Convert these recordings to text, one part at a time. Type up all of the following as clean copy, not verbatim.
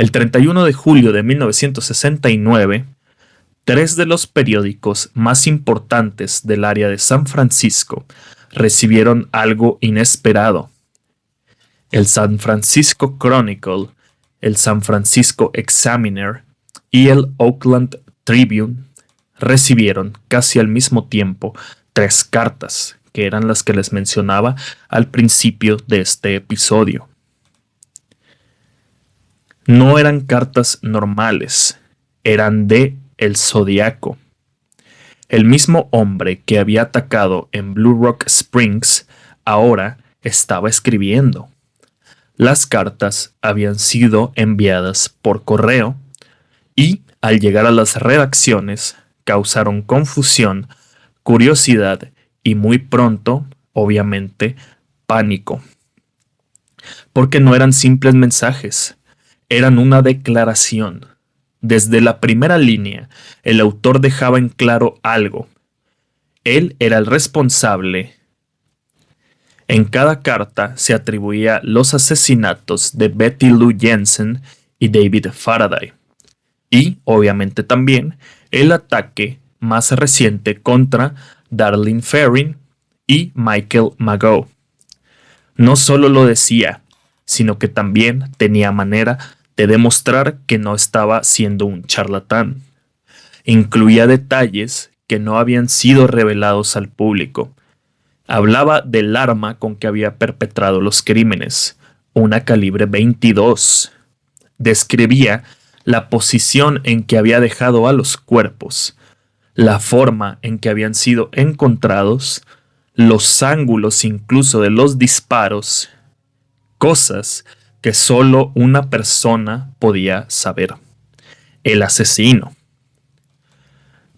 El 31 de julio de 1969, tres de los periódicos más importantes del área de San Francisco recibieron algo inesperado. El San Francisco Chronicle, el San Francisco Examiner y el Oakland Tribune recibieron casi al mismo tiempo tres cartas, que eran las que les mencionaba al principio de este episodio. No eran cartas normales, eran de el Zodiaco. El mismo hombre que había atacado en Blue Rock Springs ahora estaba escribiendo. Las cartas habían sido enviadas por correo y, al llegar a las redacciones, causaron confusión, curiosidad y muy pronto, obviamente, pánico. Porque no eran simples mensajes, eran una declaración. Desde la primera línea, el autor dejaba en claro algo. Él era el responsable. En cada carta se atribuía los asesinatos de Betty Lou Jensen y David Faraday. Y, obviamente también, el ataque más reciente contra Darlene Ferrin y Michael Mageau. No solo lo decía, sino que también tenía manera de demostrar que no estaba siendo un charlatán. Incluía detalles que no habían sido revelados al público. Hablaba del arma con que había perpetrado los crímenes, una calibre 22. Describía la posición en que había dejado a los cuerpos, la forma en que habían sido encontrados, los ángulos incluso de los disparos, cosas que solo una persona podía saber: el asesino.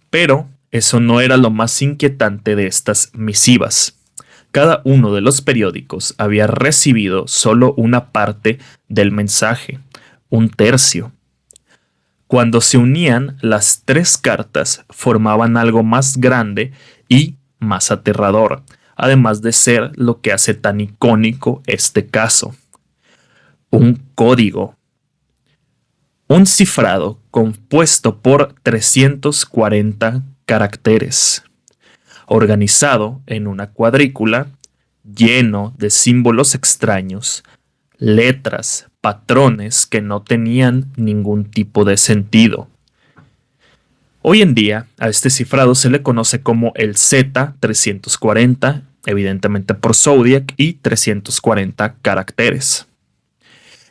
Pero eso no era lo más inquietante de estas misivas. Cada uno de los periódicos había recibido solo una parte del mensaje, un tercio. Cuando se unían, las tres cartas formaban algo más grande y más aterrador, además de ser lo que hace tan icónico este caso: un código. Un cifrado compuesto por 340 caracteres, organizado en una cuadrícula, lleno de símbolos extraños, letras, patrones que no tenían ningún tipo de sentido. Hoy en día, a este cifrado se le conoce como el Z340, evidentemente por Zodiac, y 340 caracteres.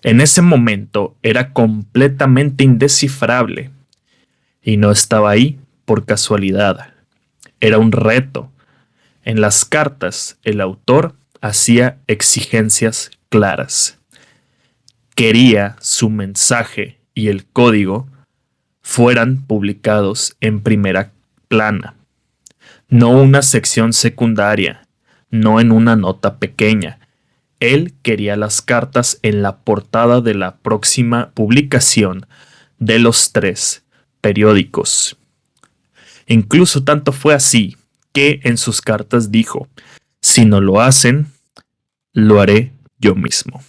En ese momento era completamente indescifrable y no estaba ahí por casualidad. Era un reto. En las cartas, el autor hacía exigencias claras. Quería su mensaje y el código fueran publicados en primera plana, no una sección secundaria, no en una nota pequeña. Él quería las cartas en la portada de la próxima publicación de los tres periódicos. Incluso tanto fue así que en sus cartas dijo: si no lo hacen, lo haré yo mismo.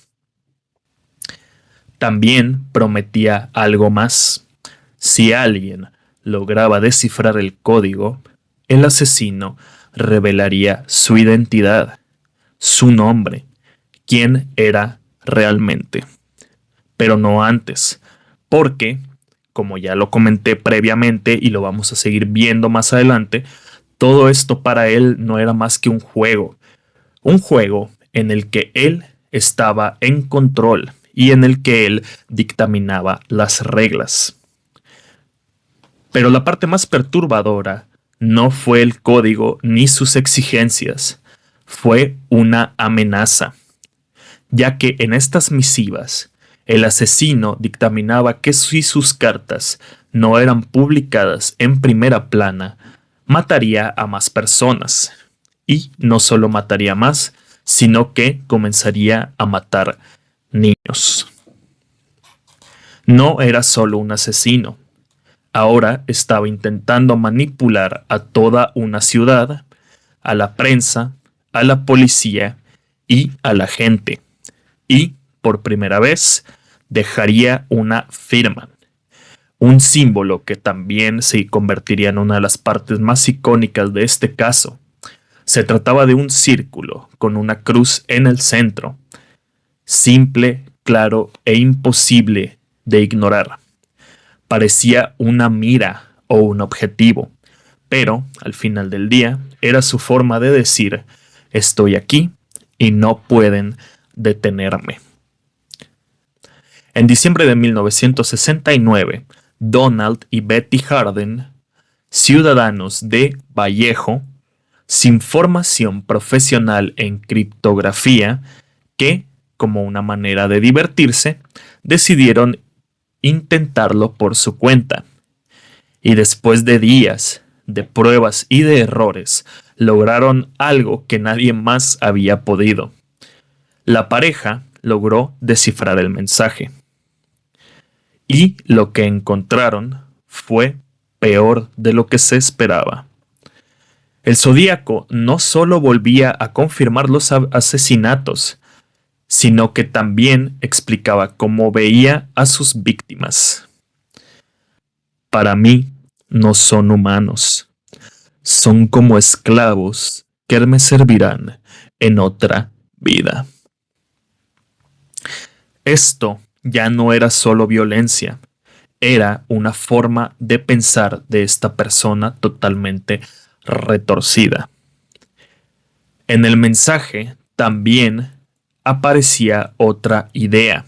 También prometía algo más. Si alguien lograba descifrar el código, el asesino revelaría su identidad, su nombre, quién era realmente. Pero no antes, porque, como ya lo comenté previamente y lo vamos a seguir viendo más adelante, todo esto para él no era más que un juego en el que él estaba en control y en el que él dictaminaba las reglas. Pero la parte más perturbadora no fue el código ni sus exigencias, fue una amenaza, ya que en estas misivas el asesino dictaminaba que si sus cartas no eran publicadas en primera plana, mataría a más personas. Y no solo mataría más, sino que comenzaría a matar niños. No era solo un asesino. Ahora estaba intentando manipular a toda una ciudad, a la prensa, a la policía y a la gente. Y, por primera vez, dejaría una firma, un símbolo que también se convertiría en una de las partes más icónicas de este caso. Se trataba de un círculo con una cruz en el centro, simple, claro e imposible de ignorar. Parecía una mira o un objetivo, pero al final del día era su forma de decir: estoy aquí y no pueden detenerme. En diciembre de 1969, Donald y Betty Harden, ciudadanos de Vallejo, sin formación profesional en criptografía, que, como una manera de divertirse, decidieron intentarlo por su cuenta. Y después de días de pruebas y de errores, lograron algo que nadie más había podido. La pareja logró descifrar el mensaje. Y lo que encontraron fue peor de lo que se esperaba. El Zodíaco no solo volvía a confirmar los asesinatos, sino que también explicaba cómo veía a sus víctimas. Para mí, no son humanos. Son como esclavos que me servirán en otra vida. Esto ya no era solo violencia, era una forma de pensar de esta persona totalmente retorcida. En el mensaje también aparecía otra idea,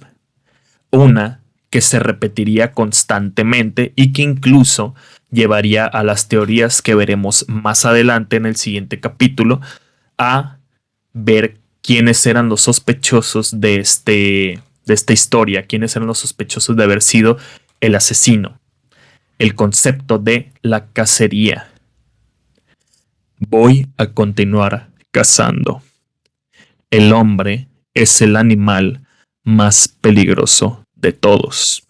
una que se repetiría constantemente y que incluso llevaría a las teorías que veremos más adelante en el siguiente capítulo, a ver quiénes eran los sospechosos de esta historia, quiénes eran los sospechosos de haber sido el asesino. El concepto de la cacería. Voy a continuar cazando. El hombre es el animal más peligroso de todos.